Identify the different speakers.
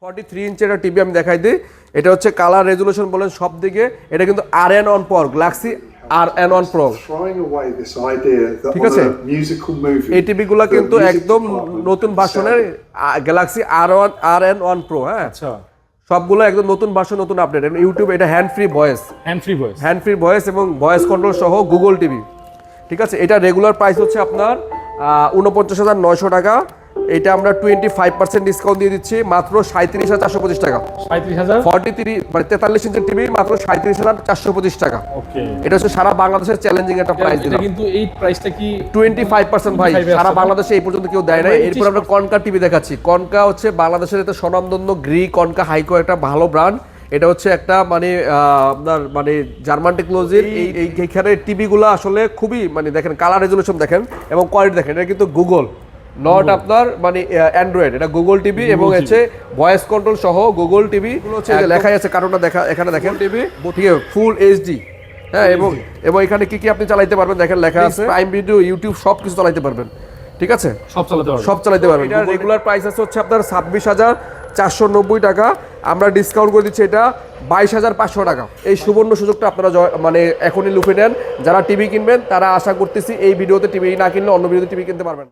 Speaker 1: 43 ইঞ্চের একটা টিভি আমি দেখাই দিই। এটা হচ্ছে কালার রেজুলেশন বলেন সব দিকে, এটা কিন্তু RN on power Galaxy RN1 Pro। ঠিক আছে, এই টিভিগুলো কিন্তু একদম নতুন ভার্সনের গ্যালাক্সি RN1 Pro। হ্যাঁ,
Speaker 2: আচ্ছা,
Speaker 1: সবগুলো একদম নতুন ভার্সন, নতুন আপডেট। ইউটিউব, এটা হ্যান্ড ফ্রি ভয়েস এবং ভয়েস কন্ট্রোল সহ গুগল টিভি। ঠিক আছে, এটা রেগুলার প্রাইস হচ্ছে আপনার 49,900 টাকা। এটা আমরা 25% ডিসকাউন্ট দিয়ে দিচ্ছি মাত্র 37,425 টাকা। 43 মানে 43 ইঞ্চের টিভি মাত্র 37,425 টাকা।
Speaker 2: ওকে,
Speaker 1: এটা হচ্ছে সারা বাংলাদেশের চ্যালেঞ্জিং একটা প্রাইস দিলাম।
Speaker 2: কিন্তু এই প্রাইসটা কি
Speaker 1: 25% ভাই, সারা বাংলাদেশে এই পর্যন্ত কেউ দেয় না। এরপর আমরা কনকা টিভি দেখাচ্ছি। কনকা হচ্ছে বাংলাদেশের একটা স্বনামধন্য কনকা হাইকো, একটা ভালো ব্র্যান্ড। এটা হচ্ছে একটা মানে আপনার মানে জার্মান টেকনোলজির এইখানে টিভিগুলো আসলে খুবই মানে দেখেন কালার রেজুলেশন দেখেন এবং কোয়ালিটি দেখেন। এটা কিন্তু গুগল, নট আপনার মানে অ্যান্ড্রয়েড, এটা গুগল টিভি এবং হচ্ছে ভয়েস কন্ট্রোল সহ গুগল টিভি। হচ্ছে লেখাই আছে, কারণটা দেখা এখানে দেখেন টিভি, ঠিক আছে, ফুল এইচডি। হ্যাঁ, এবং এখানে কি কি আপনি চালাইতে পারবেন দেখেন লেখা আছে, প্রাইম ভিডিও, ইউটিউব সব কিছু চালাইতে পারবেন। ঠিক আছে, সব চালাতে পারবেন। এটা রেগুলার প্রাইস আছে হচ্ছে আপনার 26,490 টাকা। আমরা ডিসকাউন্ট করে দিচ্ছি এটা 22,500 টাকা। এই সুবর্ণ সুযোগটা আপনারা মানে এখনই লুফে নেন। যারা টিভি কিনবেন তারা আশা করতেছি এই ভিডিওতে টিভি না কিনলে অন্য ভিডিওতে টিভি কিনতে পারবেন।